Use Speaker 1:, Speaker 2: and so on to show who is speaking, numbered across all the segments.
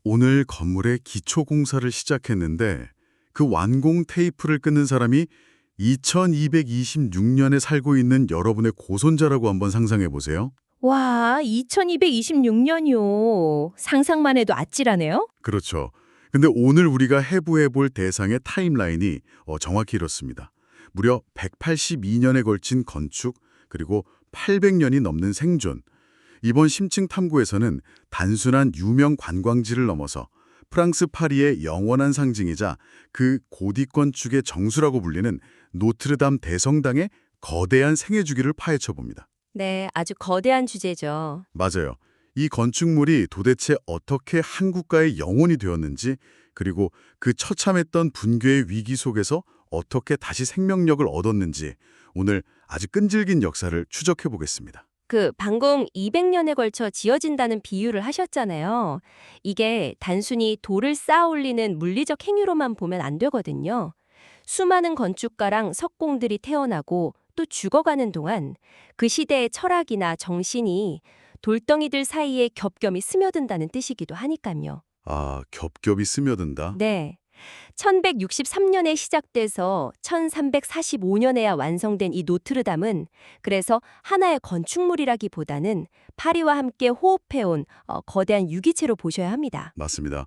Speaker 1: 오늘 건물의 기초 공사를 시작했는데 그 완공 테이프를 끊는 사람이 2226년에 살고 있는 여러분의 고손자라고 한번 상상해 보세요.
Speaker 2: 와, 2226년이요. 상상만 해도 아찔하네요.
Speaker 1: 그렇죠. 근데 오늘 우리가 해부해 볼 대상의 타임라인이 정확히 이렇습니다. 무려 182년에 걸친 건축, 그리고 800년이 넘는 생존. 이번 심층 탐구에서는 단순한 유명 관광지를 넘어서 프랑스 파리의 영원한 상징이자 그 고딕 건축의 정수라고 불리는 노트르담 대성당의 거대한 생애 주기를 파헤쳐 봅니다.
Speaker 2: 네, 아주 거대한 주제죠.
Speaker 1: 맞아요. 이 건축물이 도대체 어떻게 한 국가의 영혼이 되었는지, 그리고 그 처참했던 붕괴의 위기 속에서 어떻게 다시 생명력을 얻었는지 오늘 아주 끈질긴 역사를 추적해 보겠습니다.
Speaker 2: 방금 200년에 걸쳐 지어진다는 비유를 하셨잖아요. 이게 단순히 돌을 쌓아 올리는 물리적 행위로만 보면 안 되거든요. 수많은 건축가랑 석공들이 태어나고 또 죽어가는 동안 그 시대의 철학이나 정신이 돌덩이들 사이에 겹겹이 스며든다는 뜻이기도 하니까요.
Speaker 1: 아, 겹겹이 스며든다?
Speaker 2: 네. 1163년에 시작돼서 1345년에야 완성된 이 노트르담은 그래서 하나의 건축물이라기보다는 파리와 함께 호흡해온 거대한 유기체로 보셔야 합니다.
Speaker 1: 맞습니다.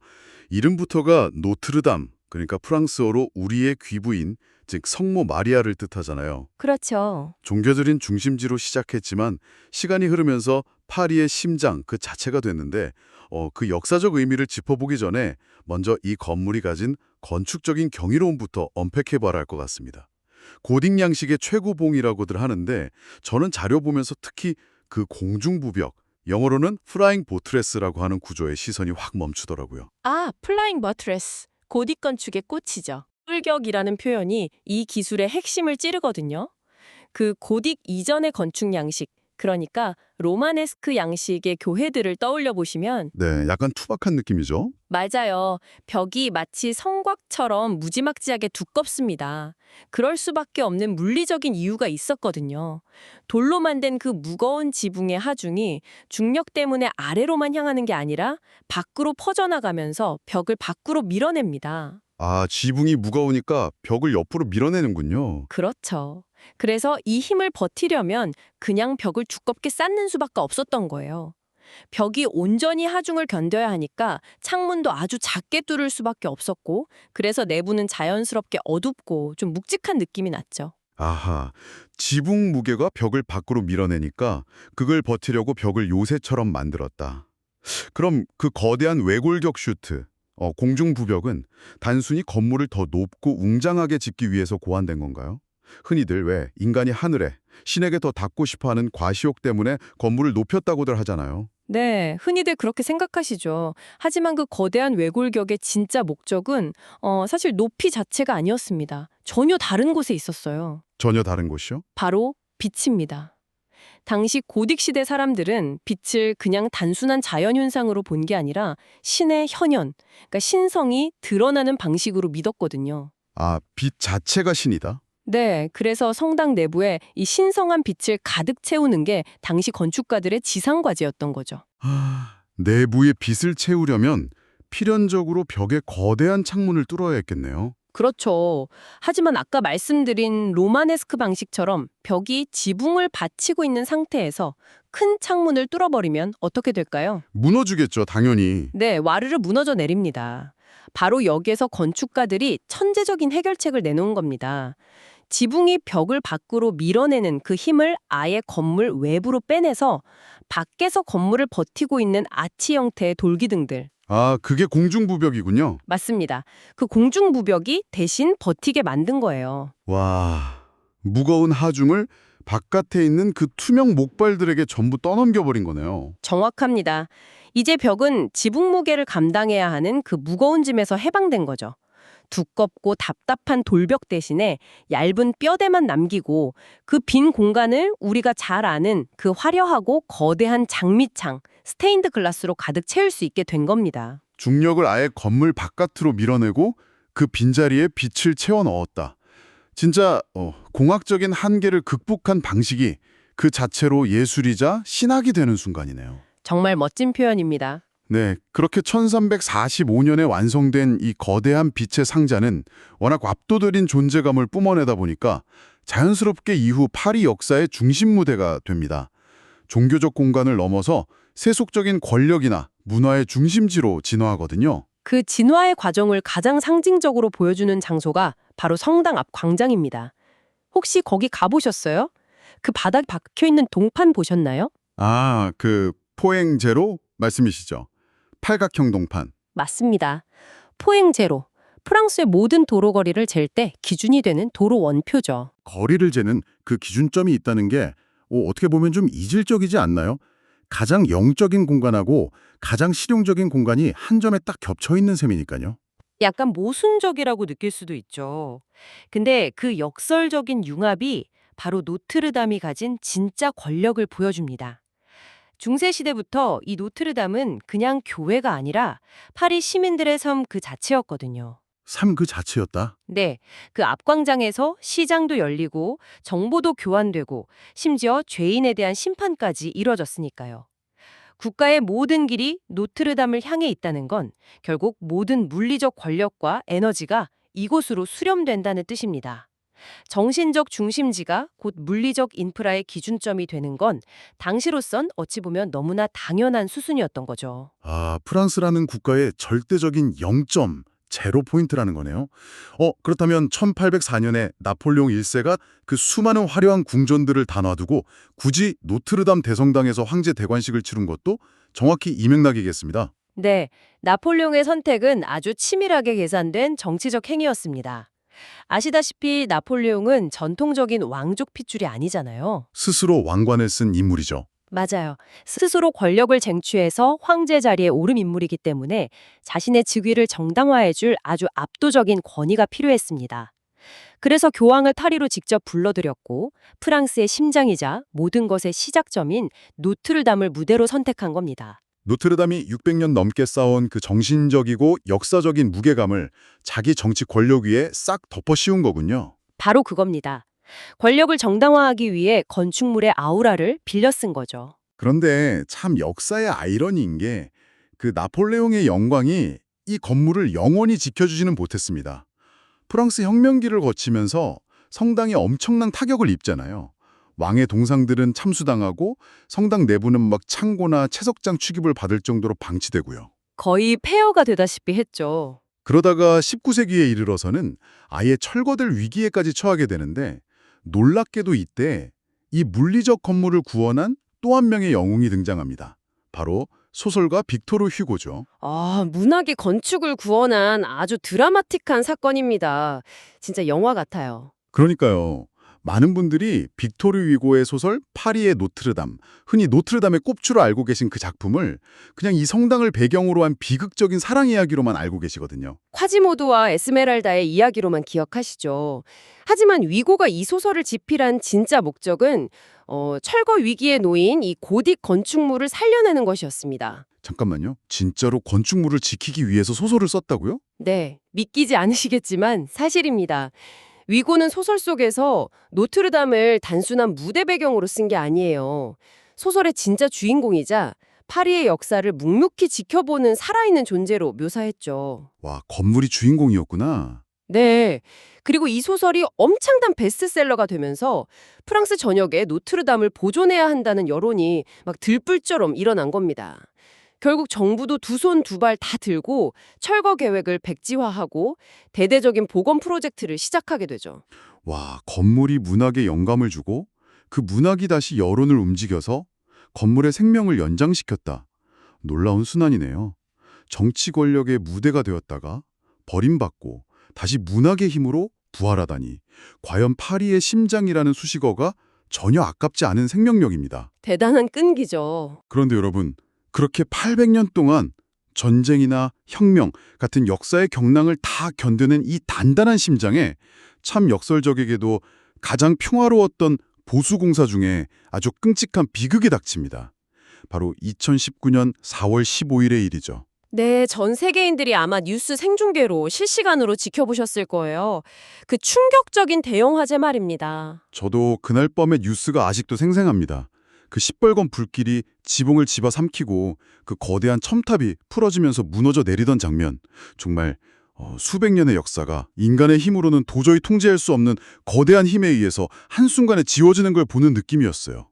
Speaker 1: 이름부터가 노트르담, 그러니까 프랑스어로 우리의 귀부인, 즉 성모 마리아를 뜻하잖아요.
Speaker 2: 그렇죠.
Speaker 1: 종교적인 중심지로 시작했지만 시간이 흐르면서 파리의 심장 그 자체가 됐는데 그 역사적 의미를 짚어보기 전에 먼저 이 건물이 가진 건축적인 경이로움부터 언팩해봐야 할 것 같습니다. 고딕 양식의 최고봉이라고들 하는데 저는 자료 보면서 특히 그 공중부벽, 영어로는 프라잉 보트레스라고 하는 구조에 시선이 확 멈추더라고요.
Speaker 3: 아, 플라잉 버트레스. 고딕 건축의 꽃이죠. 뿔격이라는 표현이 이 기술의 핵심을 찌르거든요. 그 고딕 이전의 건축 양식, 그러니까 로마네스크 양식의 교회들을 떠올려 보시면
Speaker 1: 네, 약간 투박한 느낌이죠?
Speaker 3: 맞아요. 벽이 마치 성곽처럼 무지막지하게 두껍습니다. 그럴 수밖에 없는 물리적인 이유가 있었거든요. 돌로 만든 그 무거운 지붕의 하중이 중력 때문에 아래로만 향하는 게 아니라 밖으로 퍼져나가면서 벽을 밖으로 밀어냅니다.
Speaker 1: 아, 지붕이 무거우니까 벽을 옆으로 밀어내는군요.
Speaker 3: 그렇죠. 그래서 이 힘을 버티려면 그냥 벽을 두껍게 쌓는 수밖에 없었던 거예요. 벽이 온전히 하중을 견뎌야 하니까 창문도 아주 작게 뚫을 수밖에 없었고, 그래서 내부는 자연스럽게 어둡고 좀 묵직한 느낌이 났죠.
Speaker 1: 아하, 지붕 무게가 벽을 밖으로 밀어내니까 그걸 버티려고 벽을 요새처럼 만들었다. 그럼 그 거대한 외골격 슈트, 공중부벽은 단순히 건물을 더 높고 웅장하게 짓기 위해서 고안된 건가요? 흔히들 왜 인간이 하늘에, 신에게 더 닿고 싶어하는 과시욕 때문에 건물을 높였다고들 하잖아요.
Speaker 3: 네, 흔히들 그렇게 생각하시죠. 하지만 그 거대한 외골격의 진짜 목적은 사실 높이 자체가 아니었습니다. 전혀 다른 곳에 있었어요.
Speaker 1: 전혀 다른 곳이요?
Speaker 3: 바로 빛입니다. 당시 고딕 시대 사람들은 빛을 그냥 단순한 자연현상으로 본 게 아니라 신의 현현, 그러니까 신성이 드러나는 방식으로 믿었거든요.
Speaker 1: 아, 빛 자체가 신이다?
Speaker 3: 네, 그래서 성당 내부에 이 신성한 빛을 가득 채우는 게 당시 건축가들의 지상과제였던 거죠.
Speaker 1: 내부의 빛을 채우려면 필연적으로 벽에 거대한 창문을 뚫어야 했겠네요.
Speaker 3: 그렇죠. 하지만 아까 말씀드린 로마네스크 방식처럼 벽이 지붕을 받치고 있는 상태에서 큰 창문을 뚫어버리면 어떻게 될까요?
Speaker 1: 무너지겠죠, 당연히.
Speaker 3: 네, 와르르 무너져 내립니다. 바로 여기에서 건축가들이 천재적인 해결책을 내놓은 겁니다. 지붕이 벽을 밖으로 밀어내는 그 힘을 아예 건물 외부로 빼내서 밖에서 건물을 버티고 있는 아치 형태의 돌기둥들.
Speaker 1: 아, 그게 공중부벽이군요.
Speaker 3: 맞습니다. 그 공중부벽이 대신 버티게 만든 거예요.
Speaker 1: 와, 무거운 하중을 바깥에 있는 그 투명 목발들에게 전부 떠넘겨버린 거네요.
Speaker 3: 정확합니다. 이제 벽은 지붕 무게를 감당해야 하는 그 무거운 짐에서 해방된 거죠. 두껍고 답답한 돌벽 대신에 얇은 뼈대만 남기고 그 빈 공간을 우리가 잘 아는 그 화려하고 거대한 장미창, 스테인드 글라스로 가득 채울 수 있게 된 겁니다.
Speaker 1: 중력을 아예 건물 바깥으로 밀어내고 그 빈자리에 빛을 채워 넣었다. 진짜 공학적인 한계를 극복한 방식이 그 자체로 예술이자 신학이 되는 순간이네요.
Speaker 3: 정말 멋진 표현입니다.
Speaker 1: 네, 그렇게 1345년에 완성된 이 거대한 빛의 상자는 워낙 압도적인 존재감을 뿜어내다 보니까 자연스럽게 이후 파리 역사의 중심 무대가 됩니다. 종교적 공간을 넘어서 세속적인 권력이나 문화의 중심지로 진화하거든요.
Speaker 3: 그 진화의 과정을 가장 상징적으로 보여주는 장소가 바로 성당 앞 광장입니다. 혹시 거기 가보셨어요? 그 바닥에 박혀있는 동판 보셨나요?
Speaker 1: 아, 그 포앵제로 말씀이시죠? 팔각형 동판.
Speaker 3: 맞습니다. 포행제로, 프랑스의 모든 도로 거리를 잴 때 기준이 되는 도로 원표죠.
Speaker 1: 거리를 재는 그 기준점이 있다는 게 어떻게 보면 좀 이질적이지 않나요? 가장 영적인 공간하고 가장 실용적인 공간이 한 점에 딱 겹쳐 있는 셈이니까요.
Speaker 3: 약간 모순적이라고 느낄 수도 있죠. 근데 그 역설적인 융합이 바로 노트르담이 가진 진짜 권력을 보여줍니다. 중세 시대부터 이 노트르담은 그냥 교회가 아니라 파리 시민들의 섬 그 자체였거든요.
Speaker 1: 삶 그 자체였다.
Speaker 3: 네, 그 앞광장에서 시장도 열리고 정보도 교환되고 심지어 죄인에 대한 심판까지 이뤄졌으니까요. 국가의 모든 길이 노트르담을 향해 있다는 건 결국 모든 물리적 권력과 에너지가 이곳으로 수렴된다는 뜻입니다. 정신적 중심지가 곧 물리적 인프라의 기준점이 되는 건 당시로선 어찌 보면 너무나 당연한 수순이었던 거죠.
Speaker 1: 아, 프랑스라는 국가의 절대적인 0점, 제로 포인트라는 거네요. 그렇다면 1804년에 나폴레옹 1세가 그 수많은 화려한 궁전들을 다 놔두고 굳이 노트르담 대성당에서 황제 대관식을 치른 것도 정확히 이 맥락이겠습니다.
Speaker 3: 네, 나폴레옹의 선택은 아주 치밀하게 계산된 정치적 행위였습니다. 아시다시피 나폴레옹은 전통적인 왕족 핏줄이 아니잖아요.
Speaker 1: 스스로 왕관을 쓴 인물이죠.
Speaker 3: 맞아요. 스스로 권력을 쟁취해서 황제 자리에 오른 인물이기 때문에 자신의 즉위를 정당화해줄 아주 압도적인 권위가 필요했습니다. 그래서 교황을 파리로 직접 불러들였고 프랑스의 심장이자 모든 것의 시작점인 노트르담을 무대로 선택한 겁니다.
Speaker 1: 노트르담이 600년 넘게 쌓아온 그 정신적이고 역사적인 무게감을 자기 정치 권력 위에 싹 덮어 씌운 거군요.
Speaker 3: 바로 그겁니다. 권력을 정당화하기 위해 건축물의 아우라를 빌려 쓴 거죠.
Speaker 1: 그런데 참 역사의 아이러니인 게 그 나폴레옹의 영광이 이 건물을 영원히 지켜주지는 못했습니다. 프랑스 혁명기를 거치면서 성당이 엄청난 타격을 입잖아요. 왕의 동상들은 참수당하고 성당 내부는 막 창고나 채석장 취급을 받을 정도로 방치되고요.
Speaker 3: 거의 폐허가 되다시피 했죠.
Speaker 1: 그러다가 19세기에 이르러서는 아예 철거될 위기에까지 처하게 되는데 놀랍게도 이때 이 물리적 건물을 구원한 또 한 명의 영웅이 등장합니다. 바로 소설가 빅토르 휴고죠.
Speaker 3: 문학의 건축을 구원한 아주 드라마틱한 사건입니다. 진짜 영화 같아요.
Speaker 1: 그러니까요. 많은 분들이 빅토르 위고의 소설 파리의 노트르담, 흔히 노트르담의 꼽주로 알고 계신 그 작품을 그냥 이 성당을 배경으로 한 비극적인 사랑 이야기로만 알고 계시거든요.
Speaker 3: 콰지모도와 에스메랄다의 이야기로만 기억하시죠. 하지만 위고가 이 소설을 집필한 진짜 목적은 철거 위기에 놓인 이 고딕 건축물을 살려내는 것이었습니다.
Speaker 1: 잠깐만요. 진짜로 건축물을 지키기 위해서 소설을 썼다고요?
Speaker 3: 네, 믿기지 않으시겠지만 사실입니다. 위고는 소설 속에서 노트르담을 단순한 무대 배경으로 쓴 게 아니에요. 소설의 진짜 주인공이자 파리의 역사를 묵묵히 지켜보는 살아있는 존재로 묘사했죠.
Speaker 1: 와, 건물이 주인공이었구나.
Speaker 3: 네. 그리고 이 소설이 엄청난 베스트셀러가 되면서 프랑스 전역에 노트르담을 보존해야 한다는 여론이 막 들불처럼 일어난 겁니다. 결국 정부도 두 손 두 발 다 들고 철거 계획을 백지화하고 대대적인 복원 프로젝트를 시작하게 되죠.
Speaker 1: 와, 건물이 문학에 영감을 주고 그 문학이 다시 여론을 움직여서 건물의 생명을 연장시켰다. 놀라운 순환이네요. 정치 권력의 무대가 되었다가 버림받고 다시 문학의 힘으로 부활하다니. 과연 파리의 심장이라는 수식어가 전혀 아깝지 않은 생명력입니다.
Speaker 3: 대단한 끈기죠.
Speaker 1: 그런데 여러분, 그렇게 800년 동안 전쟁이나 혁명 같은 역사의 경랑을 다 견뎌낸 이 단단한 심장에 참 역설적이게도 가장 평화로웠던 보수공사 중에 아주 끔찍한 비극이 닥칩니다. 바로 2019년 4월 15일의 일이죠.
Speaker 3: 네, 전 세계인들이 아마 뉴스 생중계로 실시간으로 지켜보셨을 거예요. 그 충격적인 대형 화재 말입니다.
Speaker 1: 저도 그날 밤의 뉴스가 아직도 생생합니다. 그 시뻘건 불길이 지붕을 집어삼키고 그 거대한 첨탑이 풀어지면서 무너져 내리던 장면. 정말 수백 년의 역사가 인간의 힘으로는 도저히 통제할 수 없는 거대한 힘에 의해서 한순간에 지워지는 걸 보는 느낌이었어요.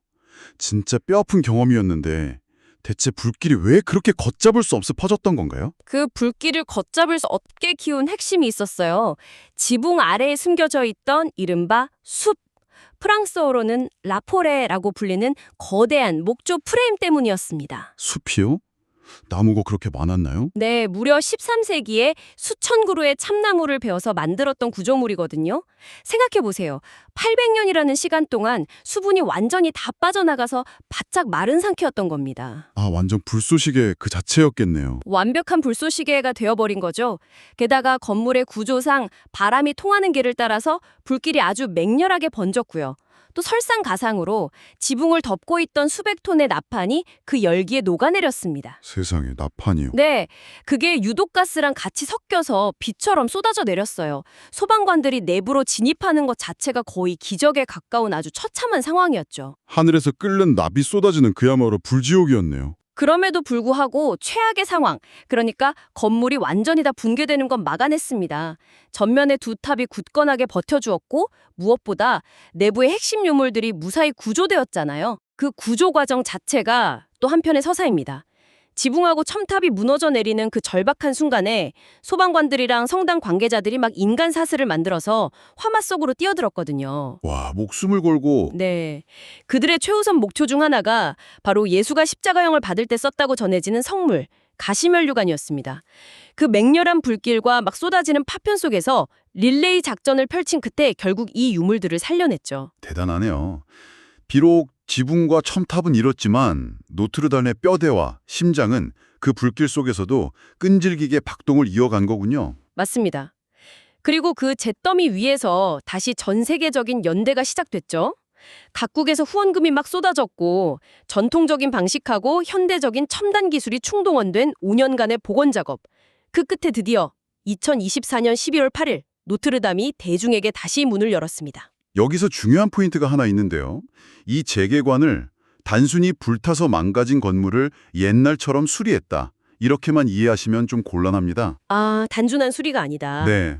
Speaker 1: 진짜 뼈아픈 경험이었는데 대체 불길이 왜 그렇게 걷잡을 수 없어 퍼졌던 건가요?
Speaker 2: 그 불길을 걷잡을 수 없게 키운 핵심이 있었어요. 지붕 아래에 숨겨져 있던 이른바 숲. 프랑스어로는 라포레라고 불리는 거대한 목조 프레임 때문이었습니다.
Speaker 1: 숲이요? 나무가 그렇게 많았나요?
Speaker 2: 네, 무려 13세기에 수천 그루의 참나무를 베어서 만들었던 구조물이거든요. 생각해보세요. 800년이라는 시간 동안 수분이 완전히 다 빠져나가서 바짝 마른 상태였던 겁니다.
Speaker 1: 아, 완전 불쏘시개 그 자체였겠네요.
Speaker 2: 완벽한 불쏘시개가 되어버린 거죠. 게다가 건물의 구조상 바람이 통하는 길을 따라서 불길이 아주 맹렬하게 번졌고요. 또 설상가상으로 지붕을 덮고 있던 수백 톤의 나판이 그 열기에 녹아내렸습니다.
Speaker 1: 세상에, 나판이요.
Speaker 2: 네, 그게 유독가스랑 같이 섞여서 비처럼 쏟아져 내렸어요. 소방관들이 내부로 진입하는 것 자체가 거의 기적에 가까운 아주 처참한 상황이었죠.
Speaker 1: 하늘에서 끓는 납이 쏟아지는 그야말로 불지옥이었네요.
Speaker 2: 그럼에도 불구하고 최악의 상황, 그러니까 건물이 완전히 다 붕괴되는 건 막아냈습니다. 전면의 두 탑이 굳건하게 버텨주었고 무엇보다 내부의 핵심 유물들이 무사히 구조되었잖아요. 그 구조 과정 자체가 또 한편의 서사입니다. 지붕하고 첨탑이 무너져 내리는 그 절박한 순간에 소방관들이랑 성당 관계자들이 막 인간 사슬을 만들어서 화마 속으로 뛰어들었거든요.
Speaker 1: 와, 목숨을 걸고.
Speaker 2: 네. 그들의 최우선 목표 중 하나가 바로 예수가 십자가형을 받을 때 썼다고 전해지는 성물, 가시면류관이었습니다. 그 맹렬한 불길과 막 쏟아지는 파편 속에서 릴레이 작전을 펼친 끝에 결국 이 유물들을 살려냈죠.
Speaker 1: 대단하네요. 비록 지붕과 첨탑은 잃었지만 노트르담의 뼈대와 심장은 그 불길 속에서도 끈질기게 박동을 이어간 거군요.
Speaker 2: 맞습니다. 그리고 그 잿더미 위에서 다시 전 세계적인 연대가 시작됐죠. 각국에서 후원금이 막 쏟아졌고 전통적인 방식하고 현대적인 첨단 기술이 충동원된 5년간의 복원 작업. 그 끝에 드디어 2024년 12월 8일 노트르담이 대중에게 다시 문을 열었습니다.
Speaker 1: 여기서 중요한 포인트가 하나 있는데요. 이 재개관을 단순히 불타서 망가진 건물을 옛날처럼 수리했다. 이렇게만 이해하시면 좀 곤란합니다.
Speaker 2: 아, 단순한 수리가 아니다.
Speaker 1: 네.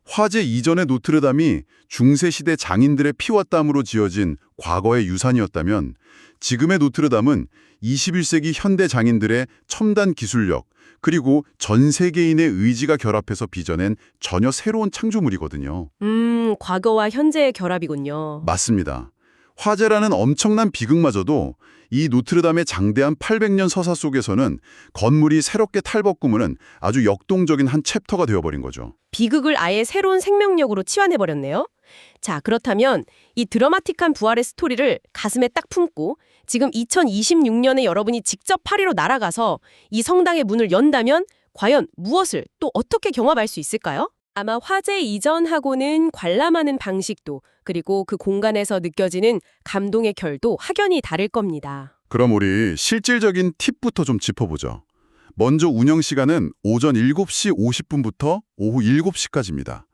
Speaker 1: 화재 이전의 노트르담이 중세시대 장인들의 피와 땀으로 지어진 과거의 유산이었다면 지금의 노트르담은 21세기 현대 장인들의 첨단 기술력 그리고 전 세계인의 의지가 결합해서 빚어낸 전혀 새로운 창조물이거든요.
Speaker 2: 과거와 현재의 결합이군요.
Speaker 1: 맞습니다. 화재라는 엄청난 비극마저도 이 노트르담의 장대한 800년 서사 속에서는 건물이 새롭게 탈바꿈은 아주 역동적인 한 챕터가 되어버린 거죠.
Speaker 2: 비극을 아예 새로운 생명력으로 치환해버렸네요. 자, 그렇다면 이 드라마틱한 부활의 스토리를 가슴에 딱 품고 지금 2026년에 여러분이 직접 파리로 날아가서 이 성당의 문을 연다면 과연 무엇을 또 어떻게 경험할 수 있을까요? 아마 화재 이전하고는 관람하는 방식도 그리고 그 공간에서 느껴지는 감동의 결도 확연히 다를 겁니다.
Speaker 1: 그럼 우리 실질적인 팁부터 좀 짚어보죠. 먼저 운영 시간은 오전 7시 50분부터 오후 7시까지입니다.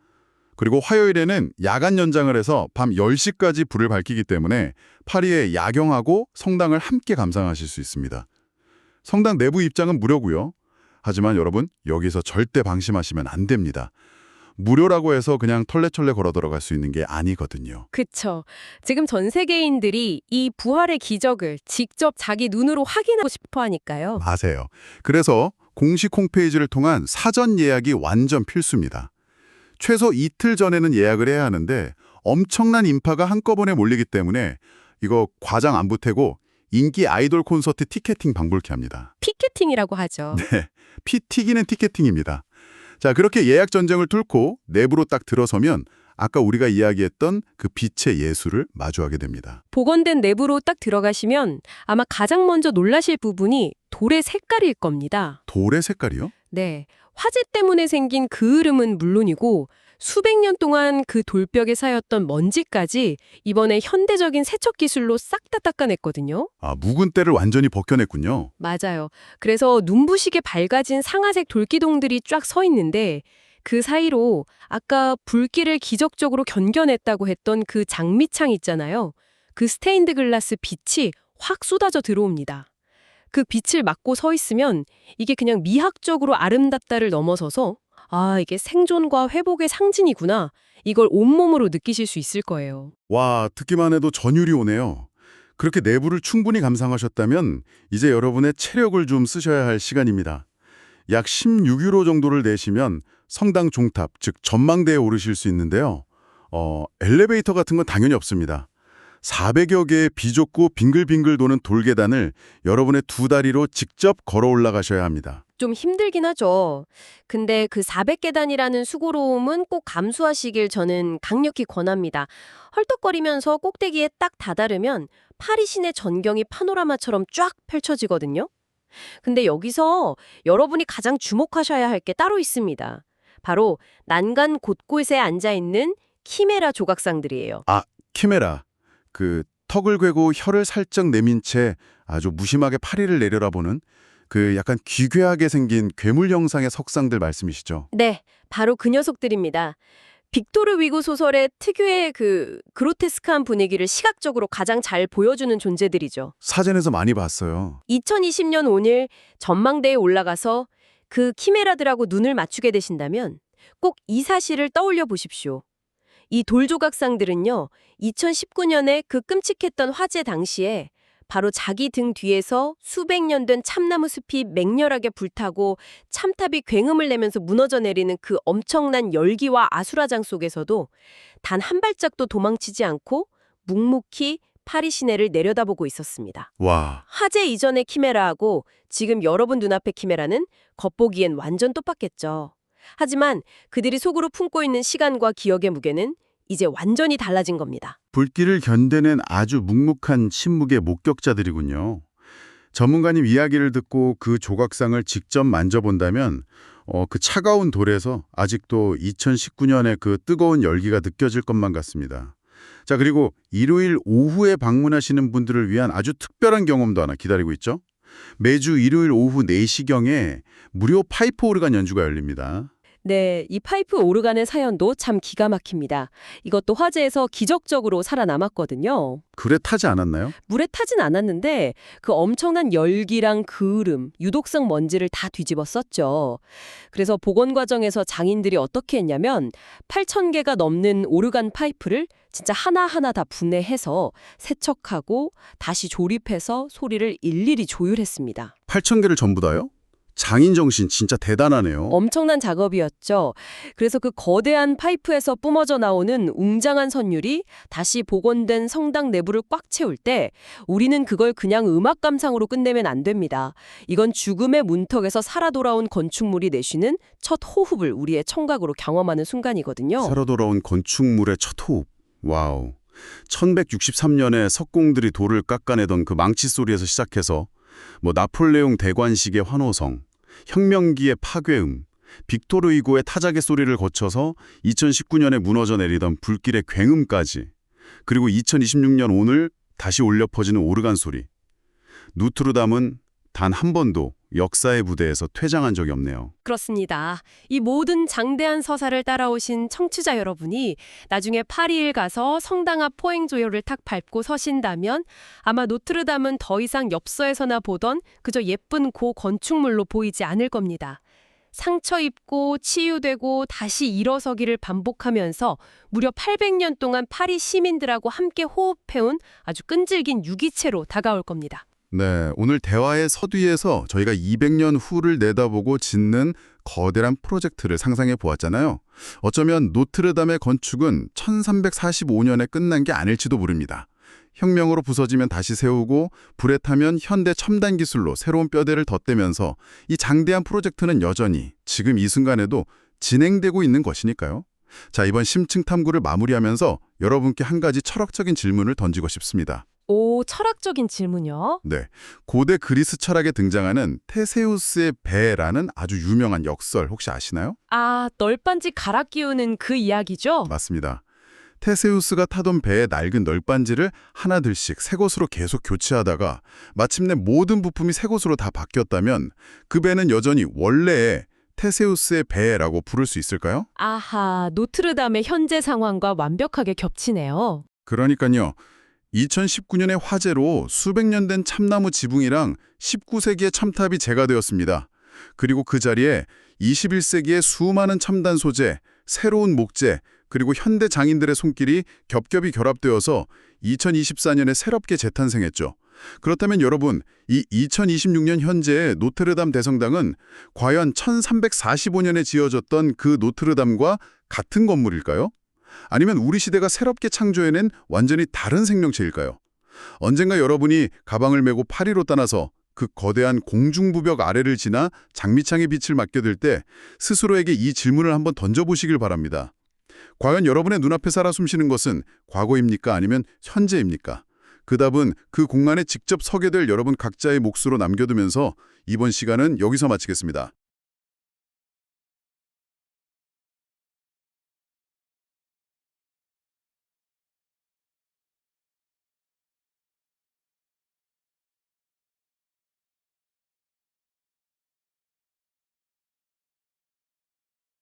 Speaker 1: 그리고 화요일에는 야간 연장을 해서 밤 10시까지 불을 밝히기 때문에 파리에 야경하고 성당을 함께 감상하실 수 있습니다. 성당 내부 입장은 무료고요. 하지만 여러분, 여기서 절대 방심하시면 안 됩니다. 무료라고 해서 그냥 털레털레 걸어 들어갈 수 있는 게 아니거든요.
Speaker 2: 그쵸. 지금 전 세계인들이 이 부활의 기적을 직접 자기 눈으로 확인하고 싶어 하니까요.
Speaker 1: 맞아요. 그래서 공식 홈페이지를 통한 사전 예약이 완전 필수입니다. 최소 이틀 전에는 예약을 해야 하는데 엄청난 인파가 한꺼번에 몰리기 때문에 이거 과장 안 보태고 인기 아이돌 콘서트 티켓팅 방불케 합니다.
Speaker 2: 피켓팅이라고 하죠.
Speaker 1: 네, 피 튀기는 티켓팅입니다. 자, 그렇게 예약 전쟁을 뚫고 내부로 딱 들어서면 아까 우리가 이야기했던 그 빛의 예술을 마주하게 됩니다.
Speaker 2: 복원된 내부로 딱 들어가시면 아마 가장 먼저 놀라실 부분이 돌의 색깔일 겁니다.
Speaker 1: 돌의 색깔이요?
Speaker 2: 네, 화재 때문에 생긴 그 흐름은 물론이고 수백 년 동안 그 돌벽에 쌓였던 먼지까지 이번에 현대적인 세척 기술로 싹 다 닦아냈거든요.
Speaker 1: 아, 묵은 때를 완전히 벗겨냈군요.
Speaker 2: 맞아요. 그래서 눈부시게 밝아진 상아색 돌기둥들이 쫙 서 있는데 그 사이로 아까 불길을 기적적으로 견뎌냈다고 했던 그 장미창 있잖아요. 그 스테인드 글라스 빛이
Speaker 3: 확 쏟아져 들어옵니다. 그 빛을 맞고 서 있으면 이게 그냥 미학적으로 아름답다를 넘어서서 아, 이게 생존과 회복의 상징이구나. 이걸 온몸으로 느끼실 수 있을 거예요.
Speaker 1: 와, 듣기만 해도 전율이 오네요. 그렇게 내부를 충분히 감상하셨다면 이제 여러분의 체력을 좀 쓰셔야 할 시간입니다. 약 16유로 정도를 내시면 성당 종탑, 즉 전망대에 오르실 수 있는데요. 엘리베이터 같은 건 당연히 없습니다. 400여 개의 비좁고 빙글빙글 도는 돌계단을 여러분의 두 다리로 직접 걸어 올라가셔야 합니다.
Speaker 2: 좀 힘들긴 하죠. 근데 그 400계단이라는 수고로움은 꼭 감수하시길 저는 강력히 권합니다. 헐떡거리면서 꼭대기에 딱 다다르면 파리 시내 전경이 파노라마처럼 쫙 펼쳐지거든요. 근데 여기서 여러분이 가장 주목하셔야 할 게 따로 있습니다. 바로 난간 곳곳에 앉아있는 키메라 조각상들이에요.
Speaker 1: 키메라, 그 턱을 괴고 혀를 살짝 내민 채 아주 무심하게 파리를 내려다보는 그 약간 기괴하게 생긴 괴물 형상의 석상들 말씀이시죠?
Speaker 2: 네, 바로 그 녀석들입니다. 빅토르 위고 소설의 특유의 그 그로테스크한 분위기를 시각적으로 가장 잘 보여주는 존재들이죠.
Speaker 1: 사진에서 많이 봤어요.
Speaker 2: 2020년 오늘 전망대에 올라가서 그 키메라들하고 눈을 맞추게 되신다면 꼭 이 사실을 떠올려 보십시오. 이 돌조각상들은요, 2019년에 그 끔찍했던 화재 당시에 바로 자기 등 뒤에서 수백 년 된 참나무 숲이 맹렬하게 불타고 참탑이 굉음을 내면서 무너져 내리는 그 엄청난 열기와 아수라장 속에서도 단 한 발짝도 도망치지 않고 묵묵히 파리 시내를 내려다보고 있었습니다.
Speaker 1: 와,
Speaker 2: 화재 이전의 키메라하고 지금 여러분 눈앞의 키메라는 겉보기엔 완전 똑같겠죠. 하지만 그들이 속으로 품고 있는 시간과 기억의 무게는 이제 완전히 달라진 겁니다.
Speaker 1: 불길을 견뎌낸 아주 묵묵한 침묵의 목격자들이군요. 전문가님 이야기를 듣고 그 조각상을 직접 만져본다면 그 차가운 돌에서 아직도 2019년의 그 뜨거운 열기가 느껴질 것만 같습니다. 자, 그리고 일요일 오후에 방문하시는 분들을 위한 아주 특별한 경험도 하나 기다리고 있죠. 매주 일요일 오후 4시경에 무료 파이프 오르간 연주가 열립니다.
Speaker 3: 네, 이 파이프 오르간의 사연도 참 기가 막힙니다. 이것도 화재에서 기적적으로 살아남았거든요.
Speaker 1: 그래 타지 않았나요?
Speaker 3: 물에 타진 않았는데 그 엄청난 열기랑 그을음, 유독성 먼지를 다 뒤집어 썼죠. 그래서 복원 과정에서 장인들이 어떻게 했냐면 8,000개가 넘는 오르간 파이프를 진짜 하나하나 다 분해해서 세척하고 다시 조립해서 소리를 일일이 조율했습니다.
Speaker 1: 8,000개를 전부 다요? 장인 정신 진짜 대단하네요.
Speaker 3: 엄청난 작업이었죠. 그래서 그 거대한 파이프에서 뿜어져 나오는 웅장한 선율이 다시 복원된 성당 내부를 꽉 채울 때 우리는 그걸 그냥 음악 감상으로 끝내면 안 됩니다. 이건 죽음의 문턱에서 살아 돌아온 건축물이 내쉬는 첫 호흡을 우리의 청각으로 경험하는 순간이거든요.
Speaker 1: 살아 돌아온 건축물의 첫 호흡. 와우. 1163년에 석공들이 돌을 깎아내던 그 망치 소리에서 시작해서 나폴레옹 대관식의 환호성, 혁명기의 파괴음, 빅토르 위고의 타작의 소리를 거쳐서 2019년에 무너져 내리던 불길의 굉음까지, 그리고 2026년 오늘 다시 울려 퍼지는 오르간 소리. 누트르담은 단 한 번도 역사의 무대에서 퇴장한 적이 없네요.
Speaker 2: 그렇습니다. 이 모든 장대한 서사를 따라오신 청취자 여러분이 나중에 파리에 가서 성당 앞 포행조요를 탁 밟고 서신다면 아마 노트르담은 더 이상 엽서에서나 보던 그저 예쁜 고 건축물로 보이지 않을 겁니다. 상처 입고 치유되고 다시 일어서기를 반복하면서 무려 800년 동안 파리 시민들하고 함께 호흡해온 아주 끈질긴 유기체로 다가올 겁니다.
Speaker 1: 네, 오늘 대화의 서두에서 저희가 200년 후를 내다보고 짓는 거대한 프로젝트를 상상해 보았잖아요. 어쩌면 노트르담의 건축은 1345년에 끝난 게 아닐지도 모릅니다. 혁명으로 부서지면 다시 세우고 불에 타면 현대 첨단 기술로 새로운 뼈대를 덧대면서 이 장대한 프로젝트는 여전히 지금 이 순간에도 진행되고 있는 것이니까요. 자, 이번 심층 탐구를 마무리하면서 여러분께 한 가지 철학적인 질문을 던지고 싶습니다.
Speaker 2: 오, 철학적인 질문이요?
Speaker 1: 네, 고대 그리스 철학에 등장하는 테세우스의 배라는 아주 유명한 역설 혹시 아시나요?
Speaker 2: 아, 널빤지 갈아 끼우는 그 이야기죠?
Speaker 1: 맞습니다. 테세우스가 타던 배의 낡은 널빤지를 하나둘씩 새 것으로 계속 교체하다가 마침내 모든 부품이 새 것으로 다 바뀌었다면 그 배는 여전히 원래의 테세우스의 배라고 부를 수 있을까요?
Speaker 2: 아하, 노트르담의 현재 상황과 완벽하게 겹치네요.
Speaker 1: 그러니까요. 2019년의 화재로 수백 년 된 참나무 지붕이랑 19세기의 첨탑이 재가되었습니다. 그리고 그 자리에 21세기의 수많은 첨단 소재, 새로운 목재, 그리고 현대 장인들의 손길이 겹겹이 결합되어서 2024년에 새롭게 재탄생했죠. 그렇다면 여러분, 이 2026년 현재의 노트르담 대성당은 과연 1345년에 지어졌던 그 노트르담과 같은 건물일까요? 아니면 우리 시대가 새롭게 창조해낸 완전히 다른 생명체일까요? 언젠가 여러분이 가방을 메고 파리로 떠나서 그 거대한 공중부벽 아래를 지나 장미창의 빛을 맞게 될 때 스스로에게 이 질문을 한번 던져보시길 바랍니다. 과연 여러분의 눈앞에 살아 숨쉬는 것은 과거입니까? 아니면 현재입니까? 그 답은 그 공간에 직접 서게 될 여러분 각자의 몫으로 남겨두면서 이번 시간은 여기서 마치겠습니다.